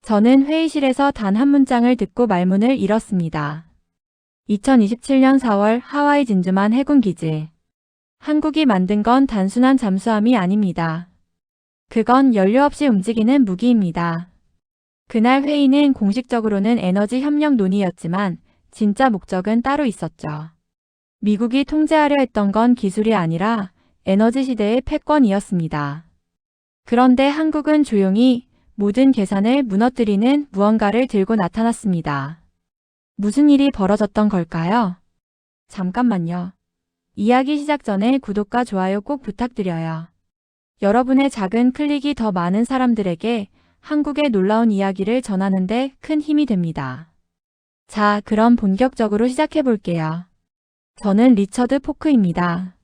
저는 회의실에서 단 한 문장을 듣고 말문을 잃었습니다. 2027년 4월 하와이 진주만 해군기지. 한국이 만든 건 단순한 잠수함이 아닙니다. 그건 연료 없이 움직이는 무기입니다. 그날 회의는 공식적으로는 에너지 협력 논의였지만 진짜 목적은 따로 있었죠. 미국이 통제하려 했던 건 기술이 아니라 에너지 시대의 패권이었습니다. 그런데 한국은 조용히 모든 계산을 무너뜨리는 무언가를 들고 나타났습니다. 무슨 일이 벌어졌던 걸까요? 잠깐만요. 이야기 시작 전에 구독과 좋아요 꼭 부탁드려요. 여러분의 작은 클릭이 더 많은 사람들에게 한국의 놀라운 이야기를 전하는 데 큰 힘이 됩니다. 자, 그럼 본격적으로 시작해 볼게요. 저는 리처드 포크입니다.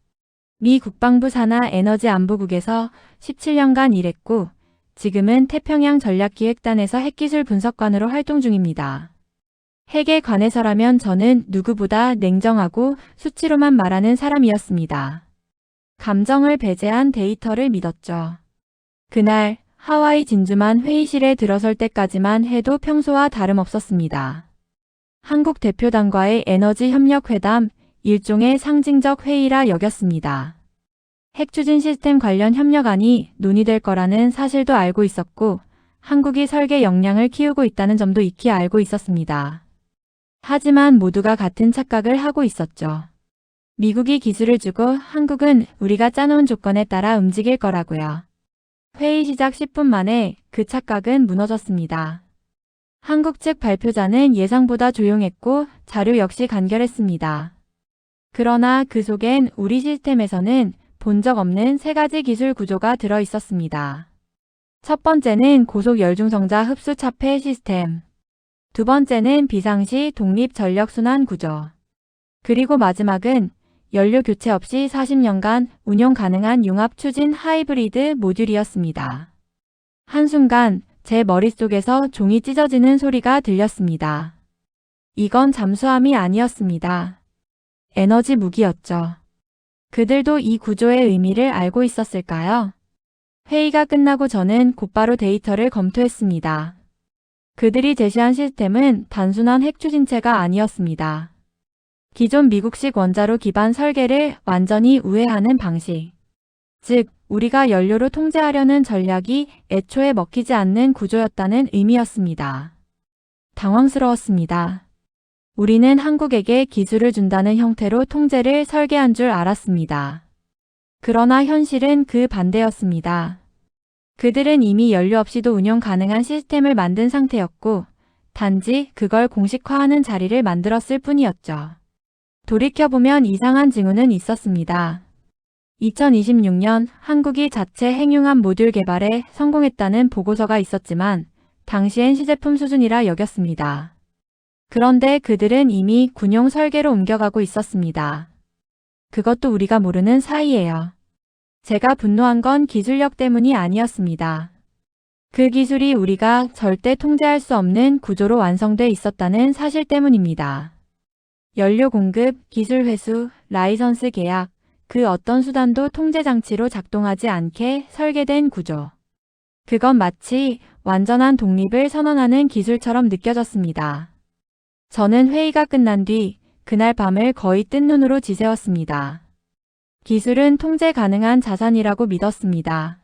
미 국방부 산하 에너지 안보국에서 17년간 일했고 지금은 태평양 전략기획단에서 핵기술 분석관으로 활동 중입니다. 핵에 관해서라면 저는 누구보다 냉정하고 수치로만 말하는 사람이었습니다. 감정을 배제한 데이터를 믿었죠. 그날 하와이 진주만 회의실에 들어설 때까지만 해도 평소와 다름없었습니다. 한국 대표단과의 에너지 협력 회담, 일종의 상징적 회의라 여겼습니다. 핵추진 시스템 관련 협력안이 논의될 거라는 사실도 알고 있었고 한국이 설계 역량을 키우고 있다는 점도 익히 알고 있었습니다. 하지만 모두가 같은 착각을 하고 있었죠. 미국이 기술을 주고 한국은 우리가 짜놓은 조건에 따라 움직일 거라고요. 회의 시작 10분 만에 그 착각은 무너졌습니다. 한국 측 발표자는 예상보다 조용했고 자료 역시 간결했습니다. 그러나 그 속엔 우리 시스템에서는 본 적 없는 세 가지 기술 구조가 들어 있었습니다. 첫 번째는 고속 열중성자 흡수 차폐 시스템. 두 번째는 비상시 독립 전력 순환 구조. 그리고 마지막은 연료 교체 없이 40년간 운용 가능한 융합 추진 하이브리드 모듈이었습니다. 한순간 제 머릿속에서 종이 찢어지는 소리가 들렸습니다. 이건 잠수함이 아니었습니다. 에너지 무기였죠. 그들도 이 구조의 의미를 알고 있었을까요? 회의가 끝나고 저는 곧바로 데이터를 검토했습니다. 그들이 제시한 시스템은 단순한 핵 추진체가 아니었습니다. 기존 미국식 원자로 기반 설계를 완전히 우회하는 방식. 즉, 우리가 연료로 통제하려는 전략이 애초에 먹히지 않는 구조였다는 의미였습니다. 당황스러웠습니다. 우리는 한국에게 기술을 준다는 형태로 통제를 설계한 줄 알았습니다. 그러나 현실은 그 반대였습니다. 그들은 이미 연료 없이도 운영 가능한 시스템을 만든 상태였고 단지 그걸 공식화하는 자리를 만들었을 뿐이었죠. 돌이켜보면 이상한 징후는 있었습니다. 2026년 한국이 자체 핵융합 모듈 개발에 성공했다는 보고서가 있었지만 당시엔 시제품 수준이라 여겼습니다. 그런데 그들은 이미 군용 설계로 옮겨가고 있었습니다. 그것도 우리가 모르는 사이예요. 제가 분노한 건 기술력 때문이 아니었습니다. 그 기술이 우리가 절대 통제할 수 없는 구조로 완성돼 있었다는 사실 때문입니다. 연료 공급, 기술 회수, 라이선스 계약, 그 어떤 수단도 통제 장치로 작동하지 않게 설계된 구조. 그건 마치 완전한 독립을 선언하는 기술처럼 느껴졌습니다. 저는 회의가 끝난 뒤 그날 밤을 거의 뜬 눈으로 지새웠습니다. 기술은 통제 가능한 자산이라고 믿었습니다.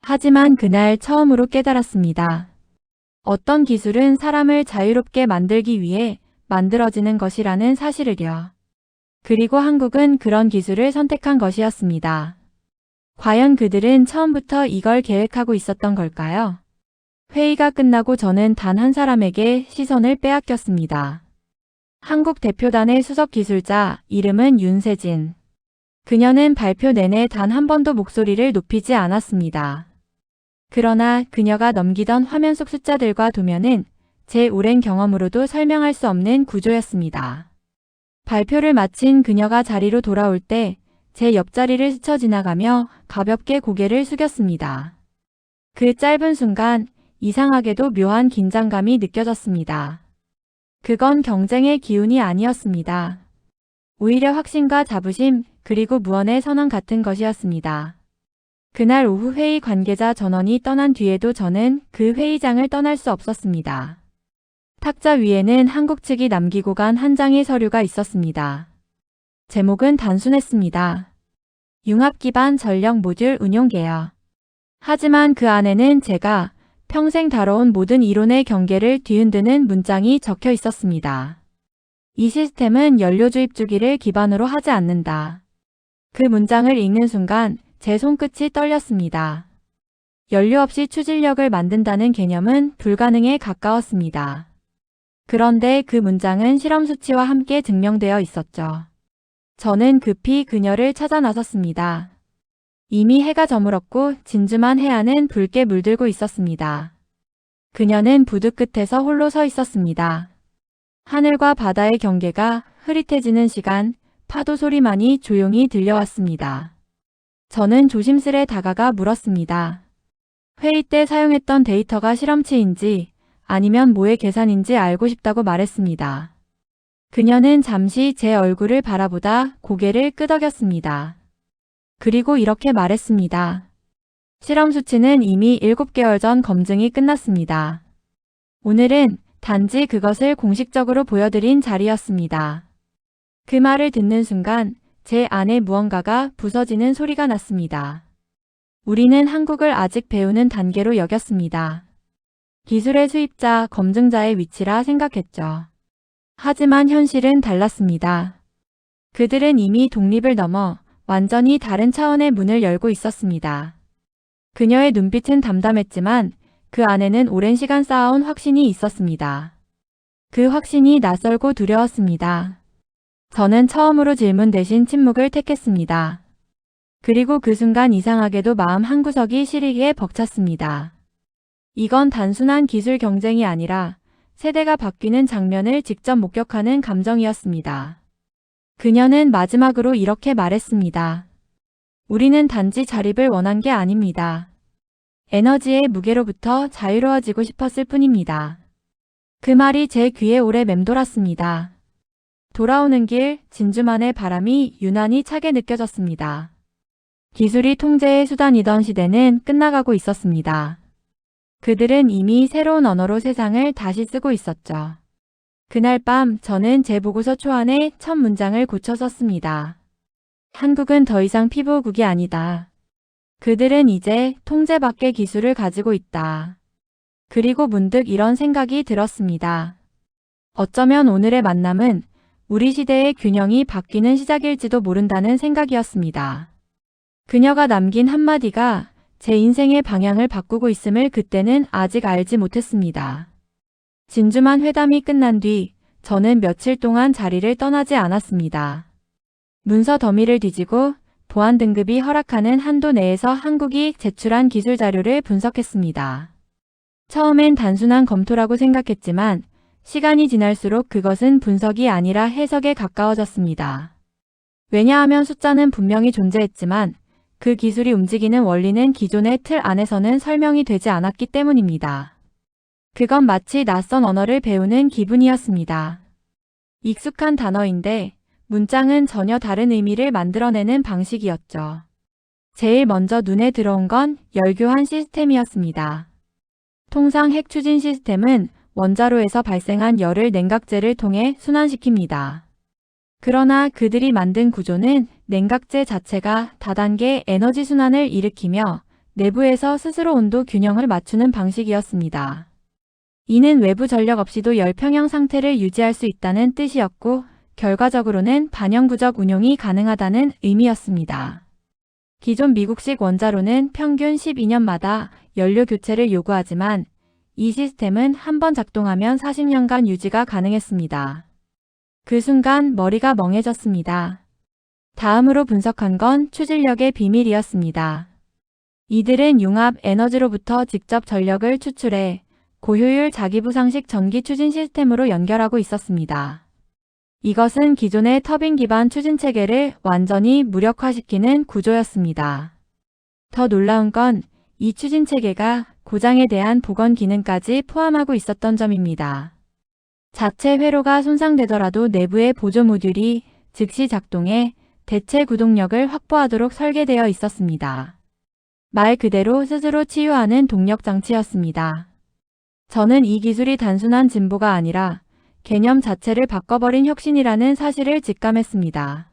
하지만 그날 처음으로 깨달았습니다. 어떤 기술은 사람을 자유롭게 만들기 위해 만들어지는 것이라는 사실을요. 그리고 한국은 그런 기술을 선택한 것이었습니다. 과연 그들은 처음부터 이걸 계획하고 있었던 걸까요? 회의가 끝나고 저는 단 한 사람에게 시선을 빼앗겼습니다. 한국 대표단의 수석 기술자, 이름은 윤세진. 그녀는 발표 내내 단 한 번도 목소리를 높이지 않았습니다. 그러나 그녀가 넘기던 화면 속 숫자들과 도면은 제 오랜 경험으로도 설명할 수 없는 구조였습니다. 발표를 마친 그녀가 자리로 돌아올 때 제 옆자리를 스쳐 지나가며 가볍게 고개를 숙였습니다. 그 짧은 순간 이상하게도 묘한 긴장감이 느껴졌습니다. 그건 경쟁의 기운이 아니었습니다. 오히려 확신과 자부심 그리고 무언의 선언 같은 것이었습니다. 그날 오후 회의 관계자 전원이 떠난 뒤에도 저는 그 회의장을 떠날 수 없었습니다. 탁자 위에는 한국 측이 남기고 간 한 장의 서류가 있었습니다. 제목은 단순했습니다. 융합 기반 전력 모듈 운용 계약. 하지만 그 안에는 제가 평생 다뤄온 모든 이론의 경계를 뒤흔드는 문장이 적혀 있었습니다. 이 시스템은 연료 주입 주기를 기반으로 하지 않는다. 그 문장을 읽는 순간 제 손끝이 떨렸습니다. 연료 없이 추진력을 만든다는 개념은 불가능에 가까웠습니다. 그런데 그 문장은 실험 수치와 함께 증명되어 있었죠. 저는 급히 그녀를 찾아 나섰습니다. 이미 해가 저물었고 진주만 해안은 붉게 물들고 있었습니다. 그녀는 부두 끝에서 홀로 서 있었습니다. 하늘과 바다의 경계가 흐릿해지는 시간, 파도 소리만이 조용히 들려왔습니다. 저는 조심스레 다가가 물었습니다. 회의 때 사용했던 데이터가 실험치인지 아니면 뭐의 계산인지 알고 싶다고 말했습니다. 그녀는 잠시 제 얼굴을 바라보다 고개를 끄덕였습니다. 그리고 이렇게 말했습니다. 실험 수치는 이미 7개월 전 검증이 끝났습니다. 오늘은 단지 그것을 공식적으로 보여드린 자리였습니다. 그 말을 듣는 순간 제 안에 무언가가 부서지는 소리가 났습니다. 우리는 한국을 아직 배우는 단계로 여겼습니다. 기술의 수입자, 검증자의 위치라 생각했죠. 하지만 현실은 달랐습니다. 그들은 이미 독립을 넘어 완전히 다른 차원의 문을 열고 있었습니다. 그녀의 눈빛은 담담했지만 그 안에는 오랜 시간 쌓아온 확신이 있었습니다. 그 확신이 낯설고 두려웠습니다. 저는 처음으로 질문 대신 침묵을 택했습니다. 그리고 그 순간 이상하게도 마음 한구석이 시리게 벅찼습니다. 이건 단순한 기술 경쟁이 아니라 세대가 바뀌는 장면을 직접 목격하는 감정이었습니다. 그녀는 마지막으로 이렇게 말했습니다. 우리는 단지 자립을 원한 게 아닙니다. 에너지의 무게로부터 자유로워지고 싶었을 뿐입니다. 그 말이 제 귀에 오래 맴돌았습니다. 돌아오는 길, 진주만의 바람이 유난히 차게 느껴졌습니다. 기술이 통제의 수단이던 시대는 끝나가고 있었습니다. 그들은 이미 새로운 언어로 세상을 다시 쓰고 있었죠. 그날 밤 저는 제 보고서 초안에 첫 문장을 고쳐 썼습니다. 한국은 더 이상 피보국이 아니다. 그들은 이제 통제 밖의 기술을 가지고 있다. 그리고 문득 이런 생각이 들었습니다. 어쩌면 오늘의 만남은 우리 시대의 균형이 바뀌는 시작일지도 모른다는 생각이었습니다. 그녀가 남긴 한마디가 제 인생의 방향을 바꾸고 있음을 그때는 아직 알지 못했습니다. 진주만 회담이 끝난 뒤 저는 며칠 동안 자리를 떠나지 않았습니다. 문서 더미를 뒤지고 보안 등급이 허락하는 한도 내에서 한국이 제출한 기술 자료를 분석했습니다. 처음엔 단순한 검토라고 생각했지만 시간이 지날수록 그것은 분석이 아니라 해석에 가까워졌습니다. 왜냐하면 숫자는 분명히 존재했지만 그 기술이 움직이는 원리는 기존의 틀 안에서는 설명이 되지 않았기 때문입니다. 그건 마치 낯선 언어를 배우는 기분이었습니다. 익숙한 단어인데 문장은 전혀 다른 의미를 만들어내는 방식이었죠. 제일 먼저 눈에 들어온 건 열교환 시스템이었습니다. 통상 핵 추진 시스템은 원자로에서 발생한 열을 냉각제를 통해 순환시킵니다. 그러나 그들이 만든 구조는 냉각제 자체가 다단계 에너지 순환을 일으키며 내부에서 스스로 온도 균형을 맞추는 방식이었습니다. 이는 외부 전력 없이도 열 평형 상태를 유지할 수 있다는 뜻이었고 결과적으로는 반영구적 운용이 가능하다는 의미였습니다. 기존 미국식 원자로는 평균 12년마다 연료 교체를 요구하지만 이 시스템은 한 번 작동하면 40년간 유지가 가능했습니다. 그 순간 머리가 멍해졌습니다. 다음으로 분석한 건 추진력의 비밀이었습니다. 이들은 융합 에너지로부터 직접 전력을 추출해 고효율 자기부상식 전기 추진 시스템으로 연결하고 있었습니다. 이것은 기존의 터빈 기반 추진 체계를 완전히 무력화시키는 구조였습니다. 더 놀라운 건 이 추진 체계가 고장에 대한 복원 기능까지 포함하고 있었던 점입니다. 자체 회로가 손상되더라도 내부의 보조 모듈이 즉시 작동해 대체 구동력을 확보하도록 설계되어 있었습니다. 말 그대로 스스로 치유하는 동력장치였습니다. 저는 이 기술이 단순한 진보가 아니라 개념 자체를 바꿔버린 혁신이라는 사실을 직감했습니다.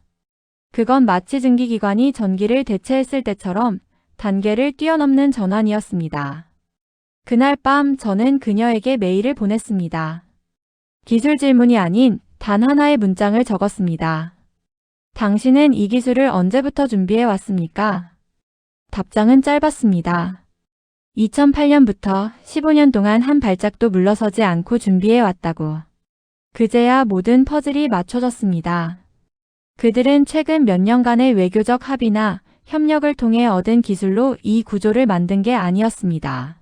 그건 마치 증기기관이 전기를 대체했을 때처럼 단계를 뛰어넘는 전환이었습니다. 그날 밤 저는 그녀에게 메일을 보냈습니다. 기술 질문이 아닌 단 하나의 문장을 적었습니다. 당신은 이 기술을 언제부터 준비해 왔습니까? 답장은 짧았습니다. 2008년부터 15년 동안 한 발짝도 물러서지 않고 준비해 왔다고. 그제야 모든 퍼즐이 맞춰졌습니다. 그들은 최근 몇 년간의 외교적 합의나 협력을 통해 얻은 기술로 이 구조를 만든 게 아니었습니다.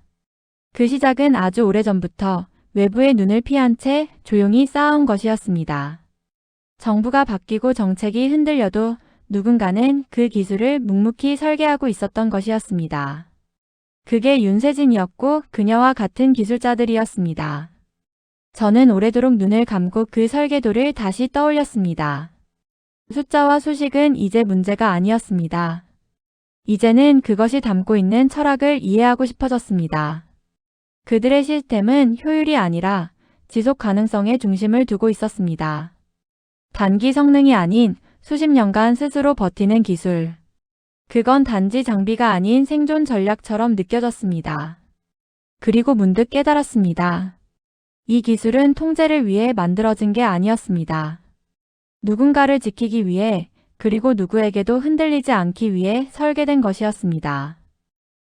그 시작은 아주 오래전부터 외부의 눈을 피한 채 조용히 쌓아온 것이었습니다. 정부가 바뀌고 정책이 흔들려도 누군가는 그 기술을 묵묵히 설계하고 있었던 것이었습니다. 그게 윤세진이었고 그녀와 같은 기술자들이었습니다. 저는 오래도록 눈을 감고 그 설계도를 다시 떠올렸습니다. 숫자와 수식은 이제 문제가 아니었습니다. 이제는 그것이 담고 있는 철학을 이해하고 싶어졌습니다. 그들의 시스템은 효율이 아니라 지속 가능성에 중심을 두고 있었습니다. 단기 성능이 아닌 수십 년간 스스로 버티는 기술. 그건 단지 장비가 아닌 생존 전략처럼 느껴졌습니다. 그리고 문득 깨달았습니다. 이 기술은 통제를 위해 만들어진 게 아니었습니다. 누군가를 지키기 위해 그리고 누구에게도 흔들리지 않기 위해 설계된 것이었습니다.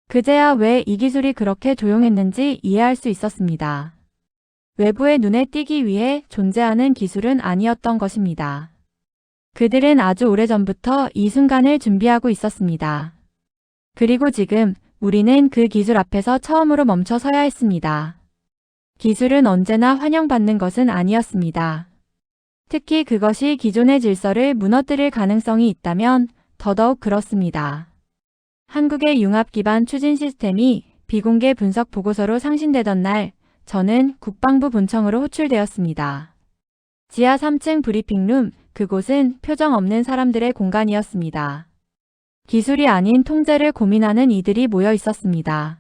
그제야 왜 이 기술이 그렇게 조용했는지 이해할 수 있었습니다. 외부의 눈에 띄기 위해 존재하는 기술은 아니었던 것입니다. 그들은 아주 오래전부터 이 순간을 준비하고 있었습니다. 그리고 지금 우리는 그 기술 앞에서 처음으로 멈춰 서야 했습니다. 기술은 언제나 환영받는 것은 아니었습니다. 특히 그것이 기존의 질서를 무너뜨릴 가능성이 있다면 더더욱 그렇습니다. 한국의 융합 기반 추진 시스템이 비공개 분석 보고서로 상신되던 날, 저는 국방부 본청으로 호출되었습니다. 지하 3층 브리핑룸, 그곳은 표정 없는 사람들의 공간이었습니다. 기술이 아닌 통제를 고민하는 이들이 모여 있었습니다.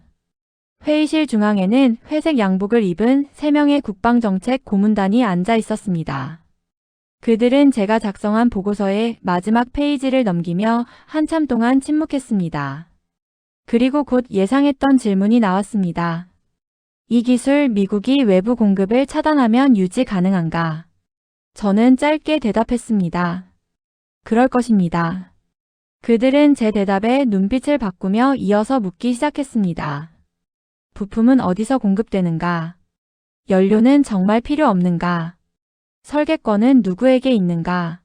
회의실 중앙에는 회색 양복을 입은 3명의 국방정책 고문단이 앉아 있었습니다. 그들은 제가 작성한 보고서의 마지막 페이지를 넘기며 한참 동안 침묵했습니다. 그리고 곧 예상했던 질문이 나왔습니다. 이 기술 미국이 외부 공급을 차단하면 유지 가능한가? 저는 짧게 대답했습니다. 그럴 것입니다. 그들은 제 대답에 눈빛을 바꾸며 이어서 묻기 시작했습니다. 부품은 어디서 공급되는가? 연료는 정말 필요 없는가? 설계권은 누구에게 있는가?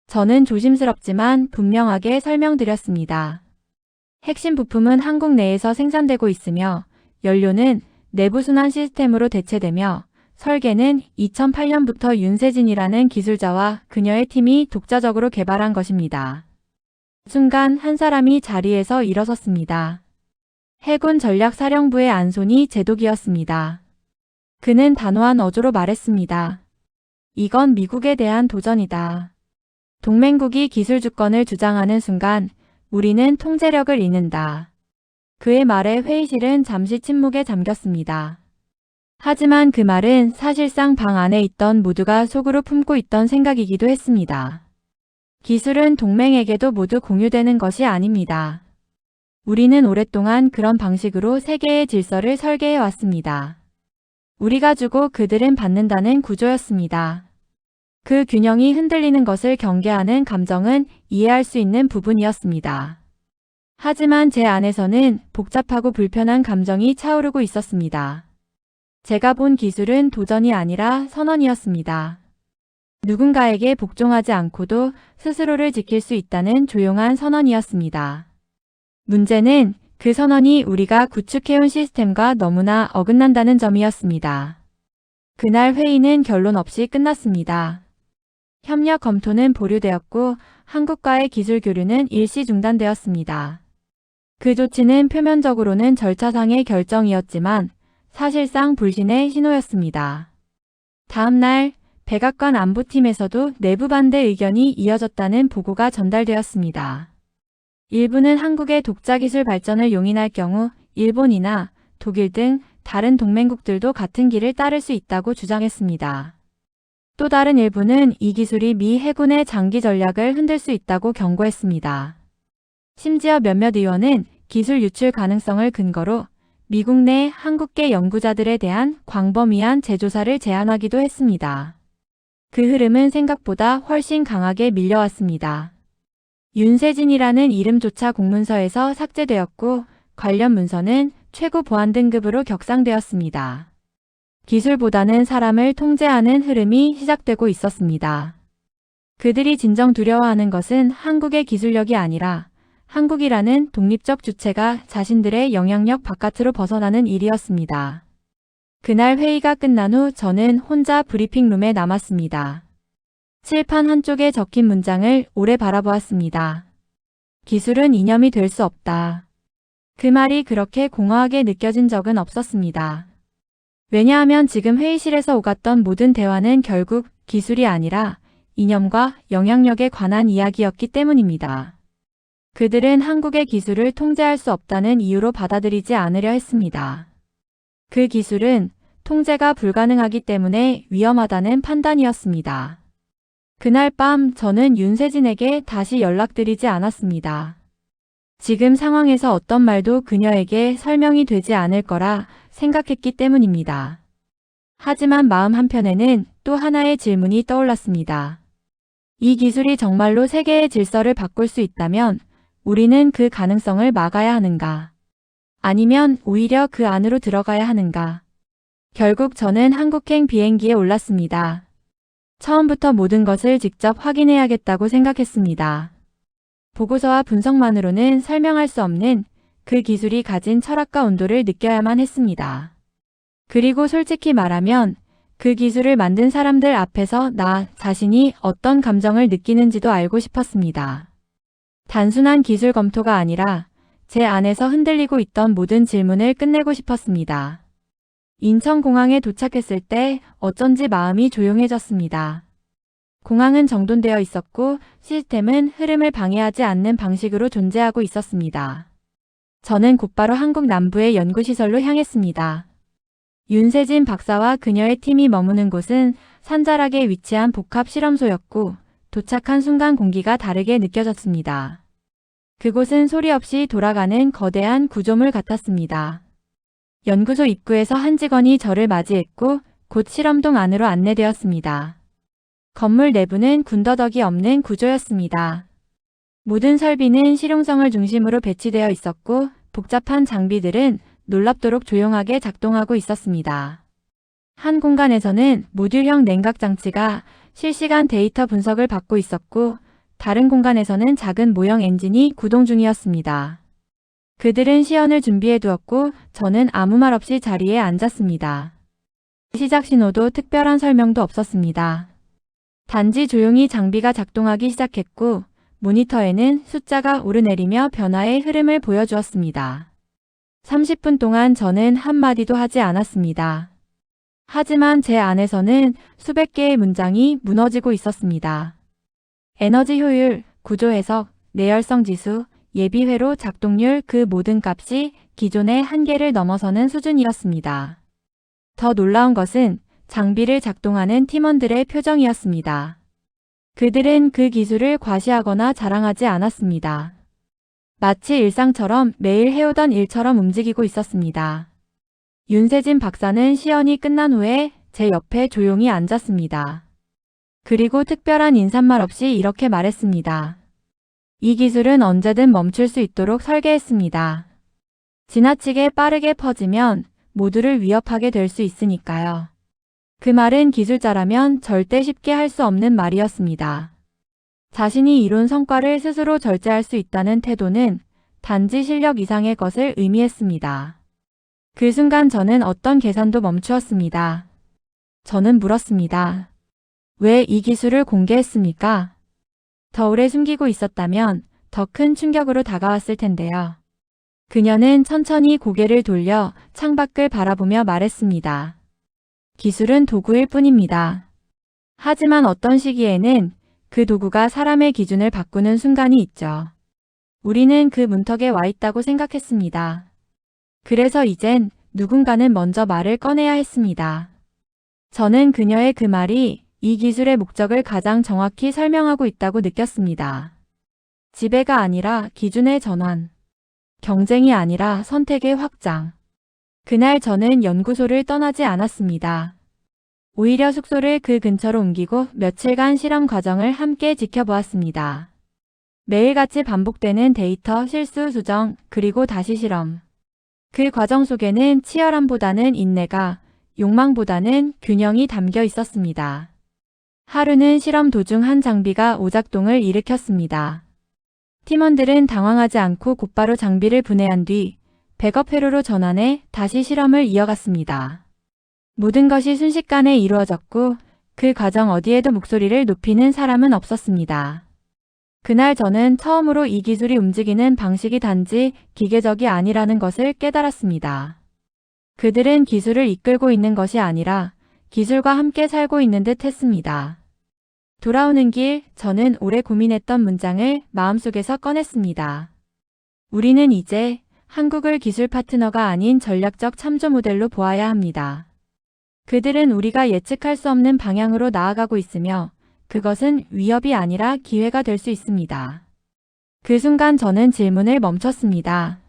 저는 조심스럽지만 분명하게 설명드렸습니다. 핵심 부품은 한국 내에서 생산되고 있으며 연료는 내부 순환 시스템으로 대체되며 설계는 2008년부터 윤세진이라는 기술자와 그녀의 팀이 독자적으로 개발한 것입니다. 순간 한 사람이 자리에서 일어섰습니다. 해군 전략사령부의 안소니 제독이었습니다. 그는 단호한 어조로 말했습니다. 이건 미국에 대한 도전이다. 동맹국이 기술 주권을 주장하는 순간 우리는 통제력을 잃는다. 그의 말에 회의실은 잠시 침묵에 잠겼습니다. 하지만 그 말은 사실상 방 안에 있던 모두가 속으로 품고 있던 생각이기도 했습니다. 기술은 동맹에게도 모두 공유되는 것이 아닙니다. 우리는 오랫동안 그런 방식으로 세계의 질서를 설계해 왔습니다. 우리가 주고 그들은 받는다는 구조였습니다. 그 균형이 흔들리는 것을 경계하는 감정은 이해할 수 있는 부분이었습니다. 하지만 제 안에서는 복잡하고 불편한 감정이 차오르고 있었습니다. 제가 본 기술은 도전이 아니라 선언이었습니다. 누군가에게 복종하지 않고도 스스로를 지킬 수 있다는 조용한 선언이었습니다. 문제는 그 선언이 우리가 구축해온 시스템과 너무나 어긋난다는 점이었습니다. 그날 회의는 결론 없이 끝났습니다. 협력 검토는 보류되었고 한국과의 기술 교류는 일시 중단되었습니다. 그 조치는 표면적으로는 절차상의 결정이었지만 사실상 불신의 신호였습니다. 다음 날 백악관 안보팀에서도 내부 반대 의견이 이어졌다는 보고가 전달되었습니다. 일부는 한국의 독자 기술 발전을 용인할 경우 일본이나 독일 등 다른 동맹국들도 같은 길을 따를 수 있다고 주장했습니다. 또 다른 일부는 이 기술이 미 해군의 장기 전략을 흔들 수 있다고 경고했습니다. 심지어 몇몇 의원은 기술 유출 가능성을 근거로 미국 내 한국계 연구자들에 대한 광범위한 재조사를 제안하기도 했습니다. 그 흐름은 생각보다 훨씬 강하게 밀려왔습니다. 윤세진이라는 이름조차 공문서에서 삭제되었고 관련 문서는 최고 보안 등급으로 격상되었습니다. 기술보다는 사람을 통제하는 흐름이 시작되고 있었습니다. 그들이 진정 두려워하는 것은 한국의 기술력이 아니라 한국이라는 독립적 주체가 자신들의 영향력 바깥으로 벗어나는 일이었습니다. 그날 회의가 끝난 후 저는 혼자 브리핑룸에 남았습니다. 칠판 한쪽에 적힌 문장을 오래 바라보았습니다. 기술은 이념이 될 수 없다. 그 말이 그렇게 공허하게 느껴진 적은 없었습니다. 왜냐하면 지금 회의실에서 오갔던 모든 대화는 결국 기술이 아니라 이념과 영향력에 관한 이야기였기 때문입니다. 그들은 한국의 기술을 통제할 수 없다는 이유로 받아들이지 않으려 했습니다. 그 기술은 통제가 불가능하기 때문에 위험하다는 판단이었습니다. 그날 밤 저는 윤세진에게 다시 연락드리지 않았습니다. 지금 상황에서 어떤 말도 그녀에게 설명이 되지 않을 거라 생각했기 때문입니다. 하지만 마음 한편에는 또 하나의 질문이 떠올랐습니다. 이 기술이 정말로 세계의 질서를 바꿀 수 있다면 우리는 그 가능성을 막아야 하는가? 아니면 오히려 그 안으로 들어가야 하는가? 결국 저는 한국행 비행기에 올랐습니다. 처음부터 모든 것을 직접 확인해야겠다고 생각했습니다. 보고서와 분석만으로는 설명할 수 없는 그 기술이 가진 철학과 온도를 느껴야만 했습니다. 그리고 솔직히 말하면 그 기술을 만든 사람들 앞에서 나 자신이 어떤 감정을 느끼는지도 알고 싶었습니다. 단순한 기술 검토가 아니라 제 안에서 흔들리고 있던 모든 질문을 끝내고 싶었습니다. 인천공항에 도착했을 때 어쩐지 마음이 조용해졌습니다. 공항은 정돈되어 있었고 시스템은 흐름을 방해하지 않는 방식으로 존재하고 있었습니다. 저는 곧바로 한국 남부의 연구시설로 향했습니다. 윤세진 박사와 그녀의 팀이 머무는 곳은 산자락에 위치한 복합 실험소였고 도착한 순간 공기가 다르게 느껴졌습니다. 그곳은 소리 없이 돌아가는 거대한 구조물 같았습니다. 연구소 입구에서 한 직원이 저를 맞이했고 곧 실험동 안으로 안내되었습니다. 건물 내부는 군더더기 없는 구조였습니다. 모든 설비는 실용성을 중심으로 배치되어 있었고 복잡한 장비들은 놀랍도록 조용하게 작동하고 있었습니다. 한 공간에서는 모듈형 냉각 장치가 실시간 데이터 분석을 받고 있었고 다른 공간에서는 작은 모형 엔진이 구동 중이었습니다. 그들은 시연을 준비해 두었고 저는 아무 말 없이 자리에 앉았습니다. 시작 신호도 특별한 설명도 없었습니다. 단지 조용히 장비가 작동하기 시작했고 모니터에는 숫자가 오르내리며 변화의 흐름을 보여주었습니다. 30분 동안 저는 한마디도 하지 않았습니다. 하지만 제 안에서는 수백 개의 문장이 무너지고 있었습니다. 에너지 효율, 구조 해석, 내열성 지수, 예비 회로 작동률 그 모든 값이 기존의 한계를 넘어서는 수준이었습니다. 더 놀라운 것은 장비를 작동하는 팀원들의 표정이었습니다. 그들은 그 기술을 과시하거나 자랑하지 않았습니다. 마치 일상처럼 매일 해오던 일처럼 움직이고 있었습니다. 윤세진 박사는 시연이 끝난 후에 제 옆에 조용히 앉았습니다. 그리고 특별한 인사말 없이 이렇게 말했습니다. 이 기술은 언제든 멈출 수 있도록 설계했습니다. 지나치게 빠르게 퍼지면 모두를 위협하게 될 수 있으니까요. 그 말은 기술자라면 절대 쉽게 할 수 없는 말이었습니다. 자신이 이룬 성과를 스스로 절제할 수 있다는 태도는 단지 실력 이상의 것을 의미했습니다. 그 순간 저는 어떤 계산도 멈추었습니다. 저는 물었습니다. 왜 이 기술을 공개했습니까? 더 오래 숨기고 있었다면 더 큰 충격으로 다가왔을 텐데요. 그녀는 천천히 고개를 돌려 창밖을 바라보며 말했습니다. 기술은 도구일 뿐입니다. 하지만 어떤 시기에는 그 도구가 사람의 기준을 바꾸는 순간이 있죠. 우리는 그 문턱에 와 있다고 생각했습니다. 그래서 이젠 누군가는 먼저 말을 꺼내야 했습니다. 저는 그녀의 그 말이 이 기술의 목적을 가장 정확히 설명하고 있다고 느꼈습니다. 지배가 아니라 기준의 전환. 경쟁이 아니라 선택의 확장. 그날 저는 연구소를 떠나지 않았습니다. 오히려 숙소를 그 근처로 옮기고 며칠간 실험 과정을 함께 지켜보았습니다. 매일같이 반복되는 데이터 실수 수정 그리고 다시 실험. 그 과정 속에는 치열함보다는 인내가, 욕망보다는 균형이 담겨 있었습니다. 하루는 실험 도중 한 장비가 오작동을 일으켰습니다. 팀원들은 당황하지 않고 곧바로 장비를 분해한 뒤 백업 회로로 전환해 다시 실험을 이어갔습니다. 모든 것이 순식간에 이루어졌고 그 과정 어디에도 목소리를 높이는 사람은 없었습니다. 그날 저는 처음으로 이 기술이 움직이는 방식이 단지 기계적이 아니라는 것을 깨달았습니다. 그들은 기술을 이끌고 있는 것이 아니라 기술과 함께 살고 있는 듯 했습니다. 돌아오는 길, 저는 오래 고민했던 문장을 마음속에서 꺼냈습니다. 우리는 이제 한국을 기술 파트너가 아닌 전략적 참조 모델로 보아야 합니다. 그들은 우리가 예측할 수 없는 방향으로 나아가고 있으며 그것은 위협이 아니라 기회가 될 수 있습니다. 그 순간 저는 질문을 멈췄습니다.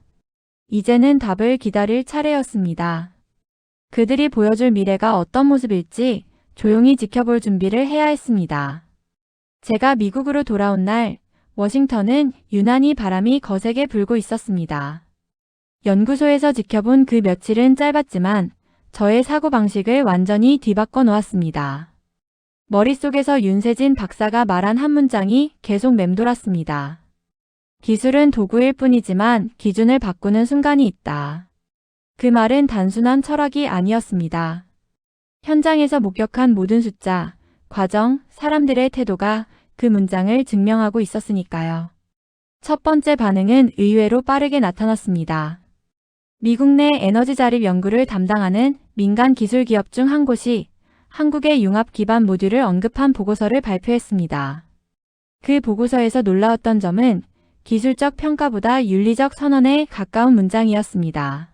이제는 답을 기다릴 차례였습니다. 그들이 보여줄 미래가 어떤 모습일지 조용히 지켜볼 준비를 해야 했습니다. 제가 미국으로 돌아온 날, 워싱턴은 유난히 바람이 거세게 불고 있었습니다. 연구소에서 지켜본 그 며칠은 짧았지만 저의 사고방식을 완전히 뒤바꿔 놓았습니다. 머릿속에서 윤세진 박사가 말한 한 문장이 계속 맴돌았습니다. 기술은 도구일 뿐이지만 기준을 바꾸는 순간이 있다. 그 말은 단순한 철학이 아니었습니다. 현장에서 목격한 모든 숫자, 과정, 사람들의 태도가 그 문장을 증명하고 있었으니까요. 첫 번째 반응은 의외로 빠르게 나타났습니다. 미국 내 에너지 자립 연구를 담당하는 민간 기술 기업 중 한 곳이 한국의 융합 기반 모듈을 언급한 보고서를 발표했습니다. 그 보고서에서 놀라웠던 점은 기술적 평가보다 윤리적 선언에 가까운 문장이었습니다.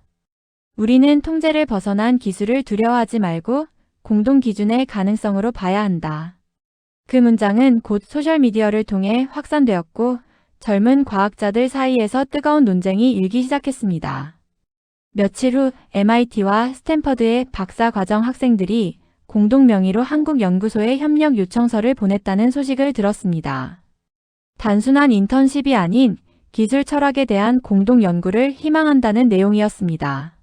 우리는 통제를 벗어난 기술을 두려워하지 말고 공동 기준의 가능성으로 봐야 한다. 그 문장은 곧 소셜미디어를 통해 확산되었고 젊은 과학자들 사이에서 뜨거운 논쟁이 일기 시작했습니다. 며칠 후 MIT와 스탠퍼드의 박사과정 학생들이 공동 명의로 한국 연구소에 협력 요청서를 보냈다는 소식을 들었습니다. 단순한 인턴십이 아닌 기술 철학에 대한 공동 연구를 희망한다는 내용이었습니다.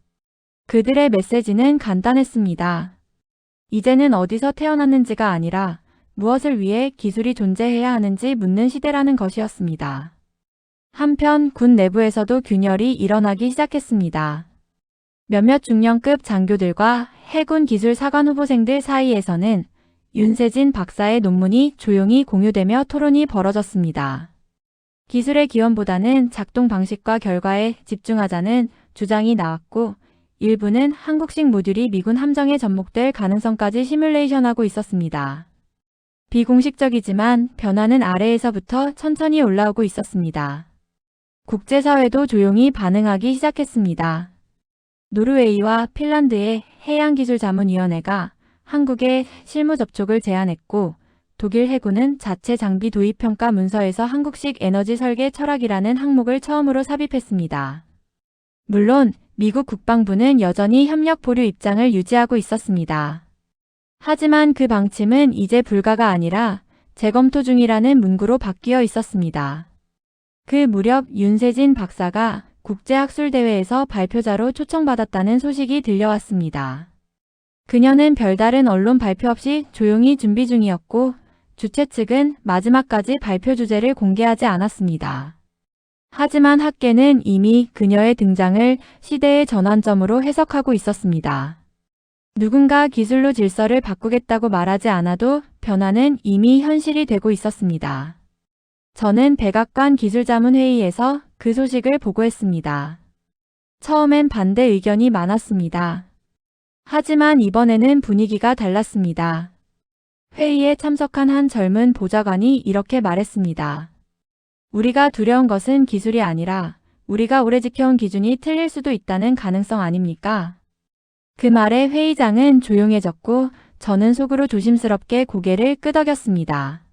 그들의 메시지는 간단했습니다. 이제는 어디서 태어났는지가 아니라 무엇을 위해 기술이 존재해야 하는지 묻는 시대라는 것이었습니다. 한편 군 내부에서도 균열이 일어나기 시작했습니다. 몇몇 중령급 장교들과 해군 기술사관 후보생들 사이에서는 윤세진 박사의 논문이 조용히 공유되며 토론이 벌어졌습니다. 기술의 기원보다는 작동 방식과 결과에 집중하자는 주장이 나왔고 일부는 한국식 모듈이 미군 함정에 접목될 가능성까지 시뮬레이션하고 있었습니다. 비공식적이지만 변화는 아래에서부터 천천히 올라오고 있었습니다. 국제사회도 조용히 반응하기 시작했습니다. 노르웨이와 핀란드의 해양기술자문위원회가 한국의 실무 접촉을 제안했고 독일 해군은 자체 장비 도입 평가 문서에서 한국식 에너지 설계 철학이라는 항목을 처음으로 삽입했습니다. 물론 미국 국방부는 여전히 협력 보류 입장을 유지하고 있었습니다. 하지만 그 방침은 이제 불가가 아니라 재검토 중이라는 문구로 바뀌어 있었습니다. 그 무렵 윤세진 박사가 국제학술대회에서 발표자로 초청받았다는 소식이 들려왔습니다. 그녀는 별다른 언론 발표 없이 조용히 준비 중이었고 주최 측은 마지막까지 발표 주제를 공개하지 않았습니다. 하지만 학계는 이미 그녀의 등장을 시대의 전환점으로 해석하고 있었습니다. 누군가 기술로 질서를 바꾸겠다고 말하지 않아도 변화는 이미 현실이 되고 있었습니다. 저는 백악관 기술자문회의에서 그 소식을 보고했습니다. 처음엔 반대 의견이 많았습니다. 하지만 이번에는 분위기가 달랐습니다. 회의에 참석한 한 젊은 보좌관이 이렇게 말했습니다. 우리가 두려운 것은 기술이 아니라 우리가 오래 지켜온 기준이 틀릴 수도 있다는 가능성 아닙니까? 그 말에 회의장은 조용해졌고 저는 속으로 조심스럽게 고개를 끄덕였습니다.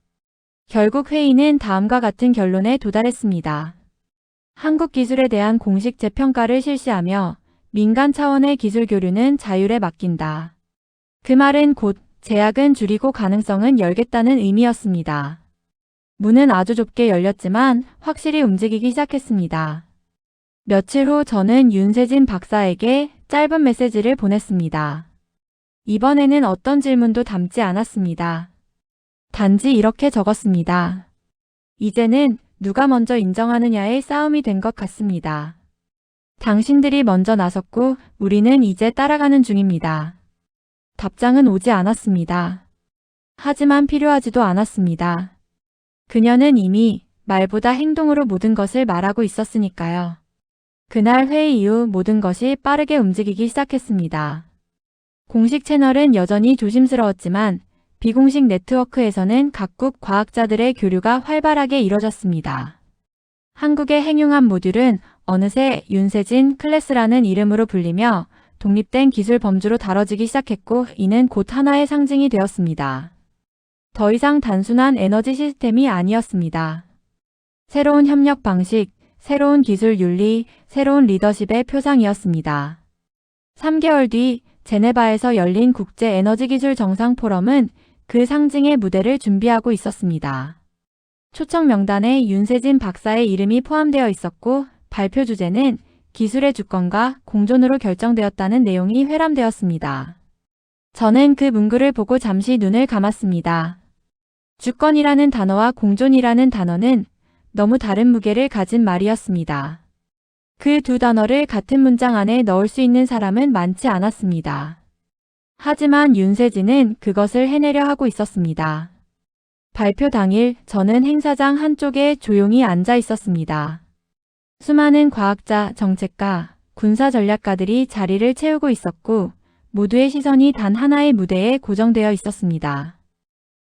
결국 회의는 다음과 같은 결론에 도달했습니다. 한국 기술에 대한 공식 재평가를 실시하며 민간 차원의 기술 교류는 자율에 맡긴다. 그 말은 곧 제약은 줄이고 가능성은 열겠다는 의미였습니다. 문은 아주 좁게 열렸지만 확실히 움직이기 시작했습니다. 며칠 후 저는 윤세진 박사에게 짧은 메시지를 보냈습니다. 이번에는 어떤 질문도 담지 않았습니다. 단지 이렇게 적었습니다. 이제는 누가 먼저 인정하느냐의 싸움이 된 것 같습니다. 당신들이 먼저 나섰고 우리는 이제 따라가는 중입니다. 답장은 오지 않았습니다. 하지만 필요하지도 않았습니다. 그녀는 이미 말보다 행동으로 모든 것을 말하고 있었으니까요. 그날 회의 이후 모든 것이 빠르게 움직이기 시작했습니다. 공식 채널은 여전히 조심스러웠지만 비공식 네트워크에서는 각국 과학자들의 교류가 활발하게 이뤄졌습니다. 한국의 행용한 모듈은 어느새 윤세진 클래스라는 이름으로 불리며 독립된 기술 범주로 다뤄지기 시작했고 이는 곧 하나의 상징이 되었습니다. 더 이상 단순한 에너지 시스템이 아니었습니다. 새로운 협력 방식, 새로운 기술 윤리, 새로운 리더십의 표상이었습니다. 3개월 뒤 제네바에서 열린 국제 에너지 기술 정상 포럼은 그 상징의 무대를 준비하고 있었습니다. 초청 명단에 윤세진 박사의 이름이 포함되어 있었고 발표 주제는 기술의 주권과 공존으로 결정되었다는 내용이 회람되었습니다. 저는 그 문구를 보고 잠시 눈을 감았습니다. 주권이라는 단어와 공존이라는 단어는 너무 다른 무게를 가진 말이었습니다. 그 두 단어를 같은 문장 안에 넣을 수 있는 사람은 많지 않았습니다. 하지만 윤세진은 그것을 해내려 하고 있었습니다. 발표 당일 저는 행사장 한쪽에 조용히 앉아 있었습니다. 수많은 과학자, 정책가, 군사 전략가들이 자리를 채우고 있었고 모두의 시선이 단 하나의 무대에 고정되어 있었습니다.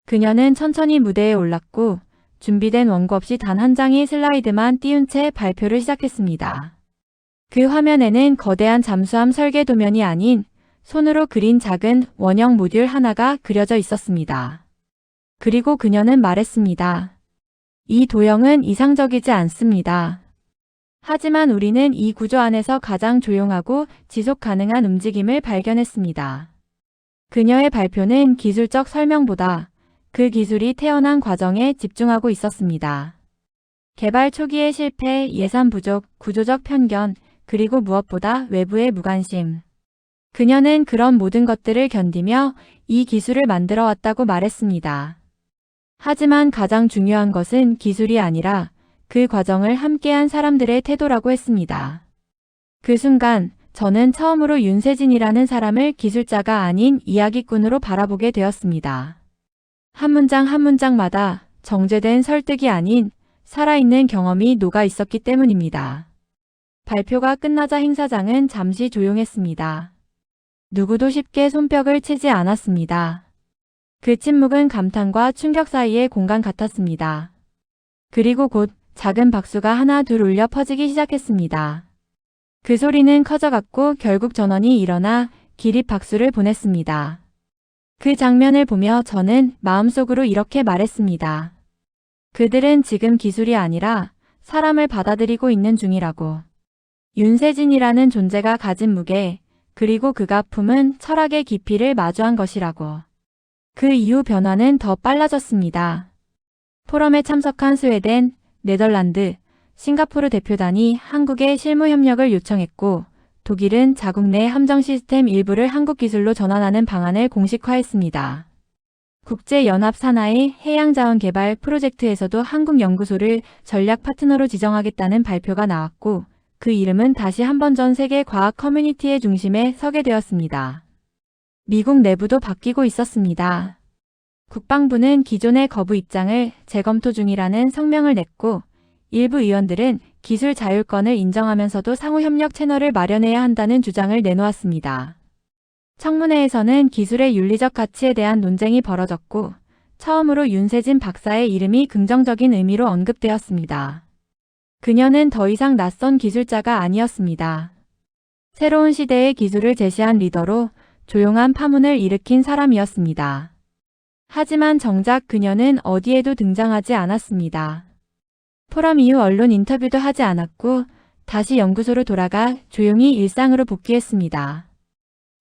그녀는 천천히 무대에 올랐고 준비된 원고 없이 단 한 장의 슬라이드만 띄운 채 발표를 시작했습니다. 그 화면에는 거대한 잠수함 설계 도면이 아닌 손으로 그린 작은 원형 모듈 하나가 그려져 있었습니다. 그리고 그녀는 말했습니다. 이 도형은 이상적이지 않습니다. 하지만 우리는 이 구조 안에서 가장 조용하고 지속 가능한 움직임을 발견했습니다. 그녀의 발표는 기술적 설명보다 그 기술이 태어난 과정에 집중하고 있었습니다. 개발 초기의 실패, 예산 부족, 구조적 편견, 그리고 무엇보다 외부의 무관심. 그녀는 그런 모든 것들을 견디며 이 기술을 만들어 왔다고 말했습니다. 하지만 가장 중요한 것은 기술이 아니라 그 과정을 함께한 사람들의 태도라고 했습니다. 그 순간 저는 처음으로 윤세진이라는 사람을 기술자가 아닌 이야기꾼으로 바라보게 되었습니다. 한 문장 한 문장마다 정제된 설득이 아닌 살아있는 경험이 녹아 있었기 때문입니다. 발표가 끝나자 행사장은 잠시 조용했습니다. 누구도 쉽게 손뼉을 치지 않았습니다. 그 침묵은 감탄과 충격 사이의 공간 같았습니다. 그리고 곧 작은 박수가 하나 둘 울려 퍼지기 시작했습니다. 그 소리는 커져갔고 결국 전원이 일어나 기립 박수를 보냈습니다. 그 장면을 보며 저는 마음속으로 이렇게 말했습니다. 그들은 지금 기술이 아니라 사람을 받아들이고 있는 중이라고. 윤세진이라는 존재가 가진 무게, 그리고 그가 품은 철학의 깊이를 마주한 것이라고. 그 이후 변화는 더 빨라졌습니다. 포럼에 참석한 스웨덴, 네덜란드, 싱가포르 대표단이 한국에 실무 협력을 요청했고 독일은 자국 내 함정 시스템 일부를 한국 기술로 전환하는 방안을 공식화했습니다. 국제연합 산하의 해양자원 개발 프로젝트에서도 한국 연구소를 전략 파트너로 지정하겠다는 발표가 나왔고 그 이름은 다시 한번 전 세계 과학 커뮤니티의 중심에 서게 되었습니다. 미국 내부도 바뀌고 있었습니다. 국방부는 기존의 거부 입장을 재검토 중이라는 성명을 냈고 일부 의원들은 기술 자율권을 인정하면서도 상호 협력 채널을 마련해야 한다는 주장을 내놓았습니다. 청문회에서는 기술의 윤리적 가치에 대한 논쟁이 벌어졌고 처음으로 윤세진 박사의 이름이 긍정적인 의미로 언급되었습니다. 그녀는 더 이상 낯선 기술자가 아니었습니다. 새로운 시대의 기술을 제시한 리더로 조용한 파문을 일으킨 사람이었습니다. 하지만 정작 그녀는 어디에도 등장하지 않았습니다. 포럼 이후 언론 인터뷰도 하지 않았고 다시 연구소로 돌아가 조용히 일상으로 복귀했습니다.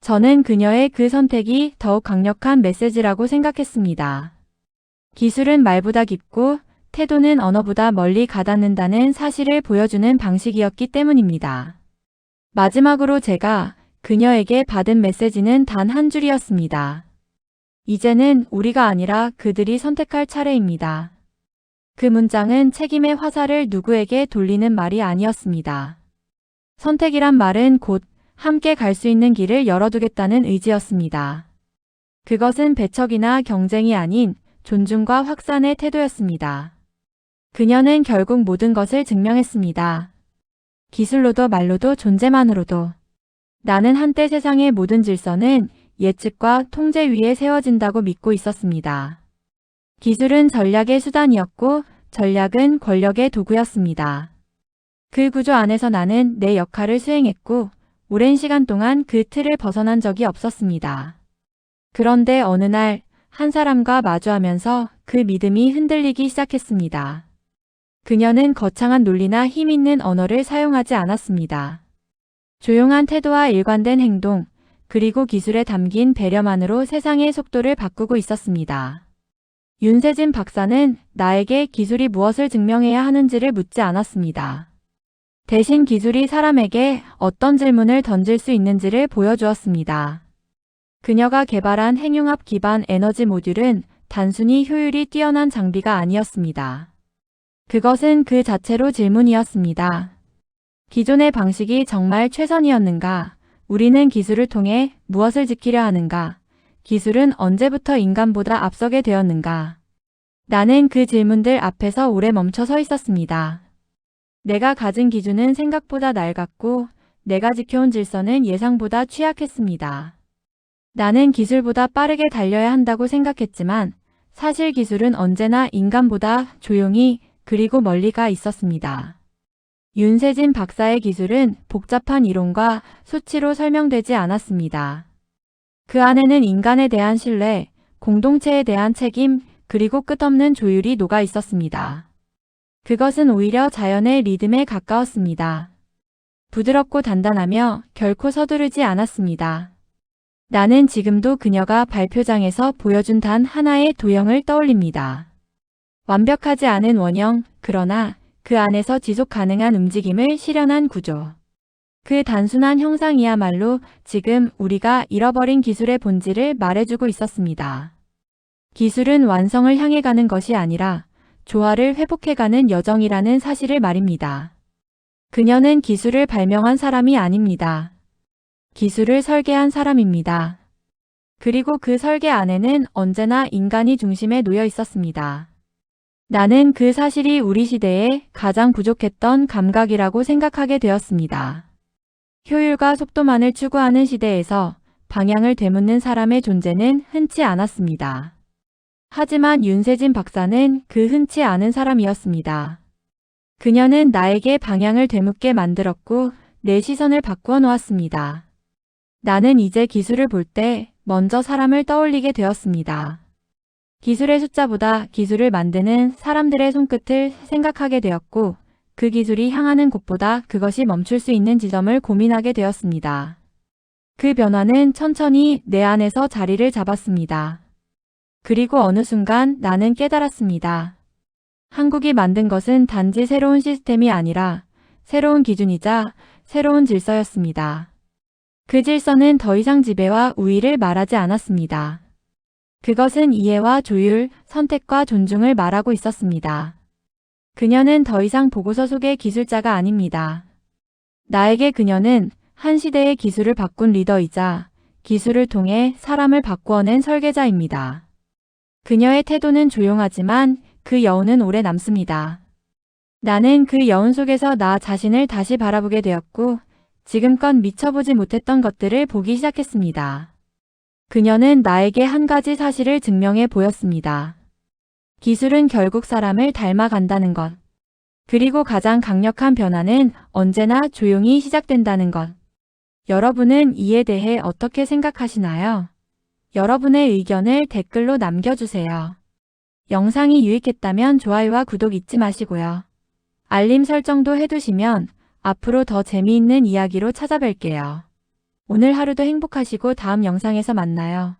저는 그녀의 그 선택이 더욱 강력한 메시지라고 생각했습니다. 기술은 말보다 깊고 태도는 언어보다 멀리 가닿는다는 사실을 보여주는 방식이었기 때문입니다. 마지막으로 제가 그녀에게 받은 메시지는 단 한 줄이었습니다. 이제는 우리가 아니라 그들이 선택할 차례입니다. 그 문장은 책임의 화살을 누구에게 돌리는 말이 아니었습니다. 선택이란 말은 곧 함께 갈 수 있는 길을 열어두겠다는 의지였습니다. 그것은 배척이나 경쟁이 아닌 존중과 확산의 태도였습니다. 그녀는 결국 모든 것을 증명했습니다. 기술로도 말로도 존재만으로도. 나는 한때 세상의 모든 질서는 예측과 통제 위에 세워진다고 믿고 있었습니다. 기술은 전략의 수단이었고 전략은 권력의 도구였습니다. 그 구조 안에서 나는 내 역할을 수행했고 오랜 시간 동안 그 틀을 벗어난 적이 없었습니다. 그런데 어느 날 한 사람과 마주하면서 그 믿음이 흔들리기 시작했습니다. 그녀는 거창한 논리나 힘 있는 언어를 사용하지 않았습니다. 조용한 태도와 일관된 행동, 그리고 기술에 담긴 배려만으로 세상의 속도를 바꾸고 있었습니다. 윤세진 박사는 나에게 기술이 무엇을 증명해야 하는지를 묻지 않았습니다. 대신 기술이 사람에게 어떤 질문을 던질 수 있는지를 보여주었습니다. 그녀가 개발한 핵융합 기반 에너지 모듈은 단순히 효율이 뛰어난 장비가 아니었습니다. 그것은 그 자체로 질문이었습니다. 기존의 방식이 정말 최선이었는가? 우리는 기술을 통해 무엇을 지키려 하는가? 기술은 언제부터 인간보다 앞서게 되었는가? 나는 그 질문들 앞에서 오래 멈춰 서 있었습니다. 내가 가진 기준은 생각보다 낡았고 내가 지켜온 질서는 예상보다 취약했습니다. 나는 기술보다 빠르게 달려야 한다고 생각했지만 사실 기술은 언제나 인간보다 조용히 그리고 멀리 가 있었습니다. 윤세진 박사의 기술은 복잡한 이론과 수치로 설명되지 않았습니다. 그 안에는 인간에 대한 신뢰, 공동체에 대한 책임, 그리고 끝없는 조율이 녹아 있었습니다. 그것은 오히려 자연의 리듬에 가까웠습니다. 부드럽고 단단하며 결코 서두르지 않았습니다. 나는 지금도 그녀가 발표장에서 보여준 단 하나의 도형을 떠올립니다. 완벽하지 않은 원형, 그러나 그 안에서 지속 가능한 움직임을 실현한 구조. 그 단순한 형상이야말로 지금 우리가 잃어버린 기술의 본질을 말해주고 있었습니다. 기술은 완성을 향해 가는 것이 아니라 조화를 회복해가는 여정이라는 사실을 말입니다. 그녀는 기술을 발명한 사람이 아닙니다. 기술을 설계한 사람입니다. 그리고 그 설계 안에는 언제나 인간이 중심에 놓여 있었습니다. 나는 그 사실이 우리 시대에 가장 부족했던 감각이라고 생각하게 되었습니다. 효율과 속도만을 추구하는 시대에서 방향을 되묻는 사람의 존재는 흔치 않았습니다. 하지만 윤세진 박사는 그 흔치 않은 사람이었습니다. 그녀는 나에게 방향을 되묻게 만들었고 내 시선을 바꾸어 놓았습니다. 나는 이제 기술을 볼 때 먼저 사람을 떠올리게 되었습니다. 기술의 숫자보다 기술을 만드는 사람들의 손끝을 생각하게 되었고 그 기술이 향하는 곳보다 그것이 멈출 수 있는 지점을 고민하게 되었습니다. 그 변화는 천천히 내 안에서 자리를 잡았습니다. 그리고 어느 순간 나는 깨달았습니다. 한국이 만든 것은 단지 새로운 시스템이 아니라 새로운 기준이자 새로운 질서였습니다. 그 질서는 더 이상 지배와 우위를 말하지 않았습니다. 그것은 이해와 조율, 선택과 존중을 말하고 있었습니다. 그녀는 더 이상 보고서 속의 기술자가 아닙니다. 나에게 그녀는 한 시대의 기술을 바꾼 리더이자 기술을 통해 사람을 바꾸어낸 설계자입니다. 그녀의 태도는 조용하지만 그 여운은 오래 남습니다. 나는 그 여운 속에서 나 자신을 다시 바라보게 되었고 지금껏 미쳐보지 못했던 것들을 보기 시작했습니다. 그녀는 나에게 한 가지 사실을 증명해 보였습니다. 기술은 결국 사람을 닮아간다는 것. 그리고 가장 강력한 변화는 언제나 조용히 시작된다는 것. 여러분은 이에 대해 어떻게 생각하시나요? 여러분의 의견을 댓글로 남겨주세요. 영상이 유익했다면 좋아요와 구독 잊지 마시고요. 알림 설정도 해두시면 앞으로 더 재미있는 이야기로 찾아뵐게요. 오늘 하루도 행복하시고 다음 영상에서 만나요.